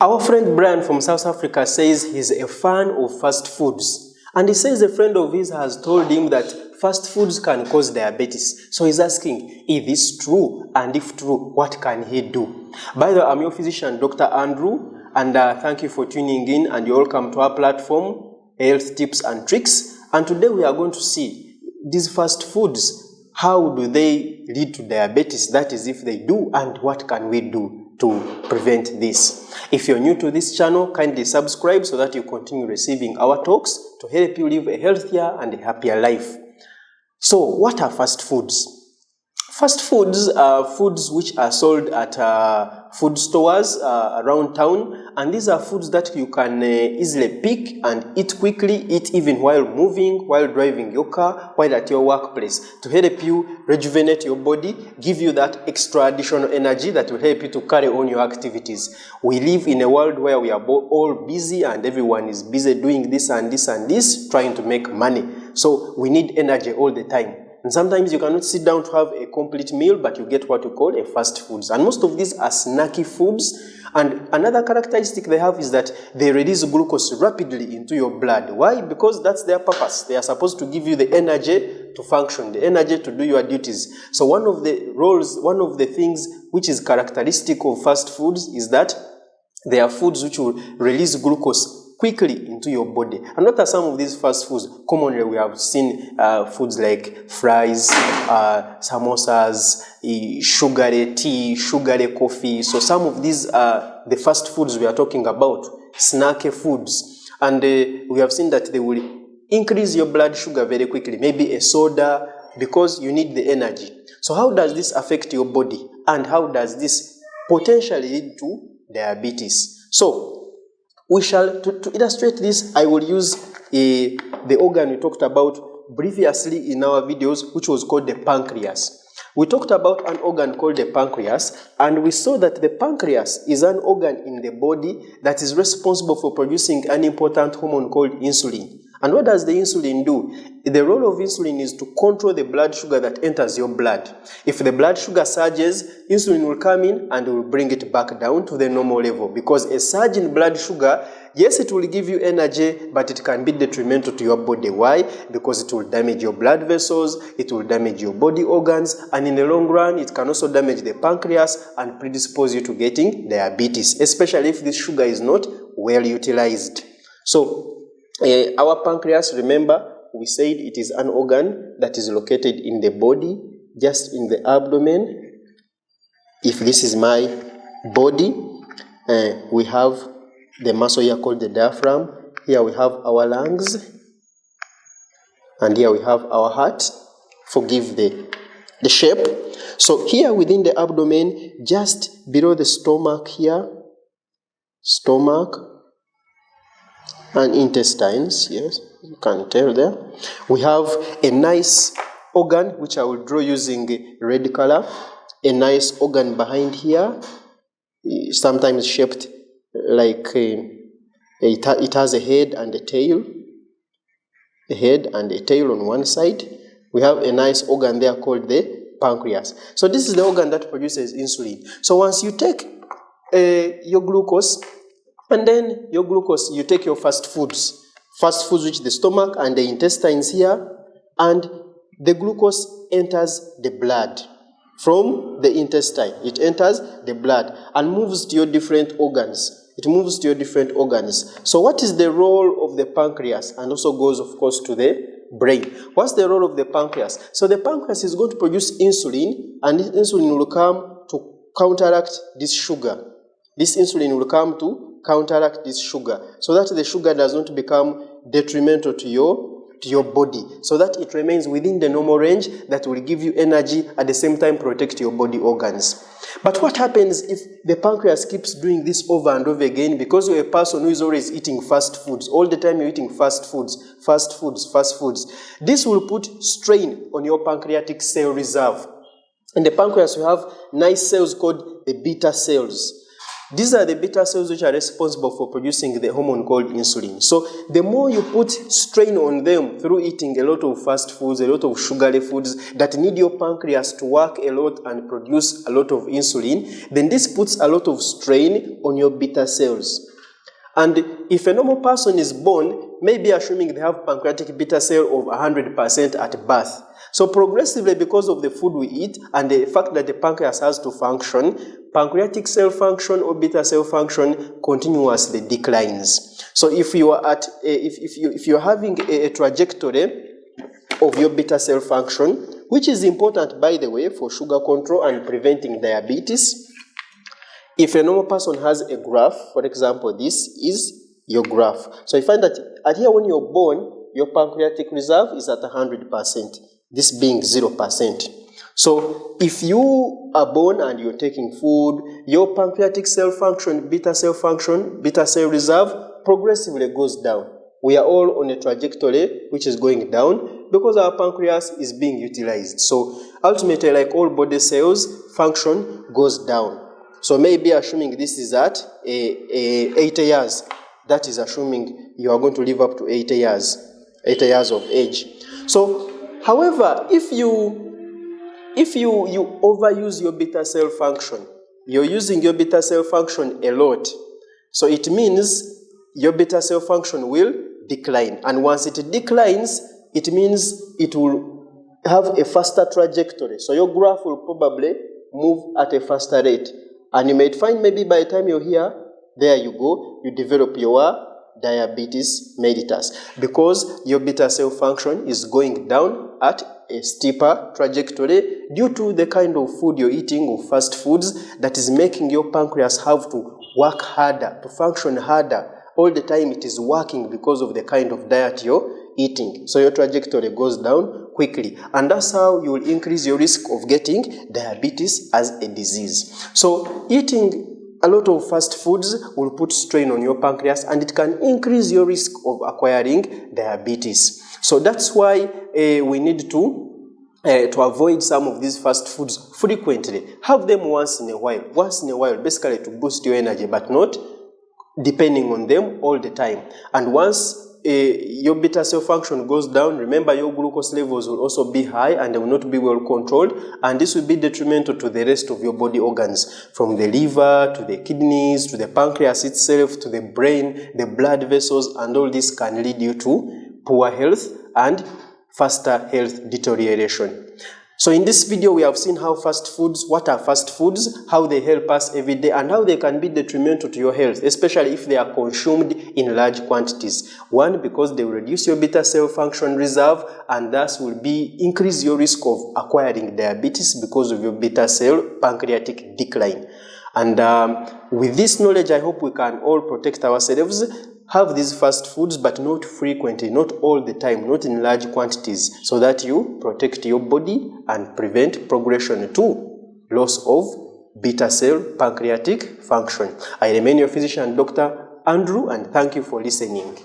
Our friend Brian from South Africa says he's a fan of fast foods. And he says a friend of his has told him that fast foods can cause diabetes. So he's asking, is this true? And if true, what can he do? By the way, I'm your physician, Dr. Andrew, and thank you for tuning in, and you're welcome to our platform, Health Tips and Tricks. And today we are going to see these fast foods, how do they lead to diabetes? That is, if they do, and what can we do to prevent this? If you're new to this channel, kindly subscribe so that you continue receiving our talks to help you live a healthier and a happier life. So, what are fast foods? Fast foods are foods which are sold at food stores around town, and these are foods that you can easily pick and eat quickly, eat even while moving, while driving your car, while at your workplace, to help you rejuvenate your body, give you that extra additional energy that will help you to carry on your activities. We live in a world where we are all busy and everyone is busy doing this and this and this, trying to make money. So we need energy all the time. And sometimes you cannot sit down to have a complete meal, but you get what you call a fast foods. And most of these are snacky foods. And another characteristic they have is that they release glucose rapidly into your blood. Why? Because that's their purpose. They are supposed to give you the energy to function, the energy to do your duties. So one of the things which is characteristic of fast foods is that they are foods which will release glucose quickly into your body. And what are some of these fast foods? Commonly, we have seen foods like fries, samosas, sugary tea, sugary coffee. So some of these are the fast foods we are talking about, snacky foods. And we have seen that they will increase your blood sugar very quickly, maybe a soda, because you need the energy. So how does this affect your body? And how does this potentially lead to diabetes? So, we shall, to illustrate this, I will use the organ we talked about previously in our videos, which was called the pancreas. We talked about an organ called the pancreas, and we saw that the pancreas is an organ in the body that is responsible for producing an important hormone called insulin. And what does the insulin do? The role of insulin is to control the blood sugar that enters your blood. If the blood sugar surges, insulin will come in and will bring it back down to the normal level. Because a surge in blood sugar, yes, it will give you energy, but it can be detrimental to your body. Why? Because it will damage your blood vessels, it will damage your body organs, and in the long run, it can also damage the pancreas and predispose you to getting diabetes, especially if this sugar is not well utilized. So, our pancreas, remember, we said it is an organ that is located in the body, just in the abdomen. If this is my body, we have the muscle here called the diaphragm. Here we have our lungs, and here we have our heart. Forgive the shape. So here within the abdomen, just below the stomach here, stomach, and intestines, yes, you can tell there. We have a nice organ, which I will draw using red color. A nice organ behind here, sometimes shaped like it has a head and a tail. A head and a tail on one side. We have a nice organ there called the pancreas. So this is the organ that produces insulin. So once you take your glucose, and then your glucose, you take your fast foods which the stomach and the intestines here, and the glucose enters the blood. From the intestine, it enters the blood and moves to your different organs. It moves to your different organs. So what is the role of the pancreas? And also goes, of course, to the brain. What's the role of the pancreas? So the pancreas is going to produce insulin, and this insulin will come to counteract this sugar. This insulin will come to counteract this sugar, so that the sugar does not become detrimental to your body, so that it remains within the normal range that will give you energy, at the same time protect your body organs. But what happens if the pancreas keeps doing this over and over again? Because you're a person who is always eating fast foods, all the time you're eating fast foods, fast foods, fast foods. This will put strain on your pancreatic cell reserve. In the pancreas, we have nice cells called the beta cells. These are the beta cells which are responsible for producing the hormone called insulin. So the more you put strain on them through eating a lot of fast foods, a lot of sugary foods that need your pancreas to work a lot and produce a lot of insulin, then this puts a lot of strain on your beta cells. And if a normal person is born, maybe assuming they have pancreatic beta cell of 100% at birth. So progressively, because of the food we eat and the fact that the pancreas has to function, pancreatic cell function or beta cell function continuously declines. So if you are at if you're having a trajectory of your beta cell function, which is important, by the way, for sugar control and preventing diabetes. If a normal person has a graph, for example, this is your graph. So you find that at here when you're born, your pancreatic reserve is at 100%, this being 0%. So if you are born and you're taking food, your pancreatic cell function, beta cell reserve progressively goes down. We are all on a trajectory which is going down because our pancreas is being utilized. So ultimately, like all body cells, function goes down. So maybe assuming this is at 80 years, that is assuming you are going to live up to 80 years of age. So, however, if you overuse your beta cell function, you're using your beta cell function a lot, so it means your beta cell function will decline. And once it declines, it means it will have a faster trajectory. So your graph will probably move at a faster rate. And you might find maybe by the time you're here, there you go, you develop your diabetes mellitus because your beta cell function is going down at a steeper trajectory due to the kind of food you're eating, or fast foods, that is making your pancreas have to work harder, to function harder. All the time it is working because of the kind of diet you're eating. So your trajectory goes down quickly. And that's how you will increase your risk of getting diabetes as a disease. So eating a lot of fast foods will put strain on your pancreas and it can increase your risk of acquiring diabetes. So that's why we need to avoid some of these fast foods frequently. Have them once in a while, basically to boost your energy, but not depending on them all the time. And once your beta cell function goes down, remember your glucose levels will also be high and they will not be well controlled, and this will be detrimental to the rest of your body organs, from the liver to the kidneys to the pancreas itself to the brain, the blood vessels, and all this can lead you to poor health and faster health deterioration. So in this video, we have seen what are fast foods, how they help us every day, and how they can be detrimental to your health, especially if they are consumed in large quantities. One, because they will reduce your beta cell function reserve, and thus will increase your risk of acquiring diabetes because of your beta cell pancreatic decline. And with this knowledge, I hope we can all protect ourselves. Have these fast foods, but not frequently, not all the time, not in large quantities, so that you protect your body and prevent progression to loss of beta cell pancreatic function. I remain your physician, Dr. Andrew, and thank you for listening.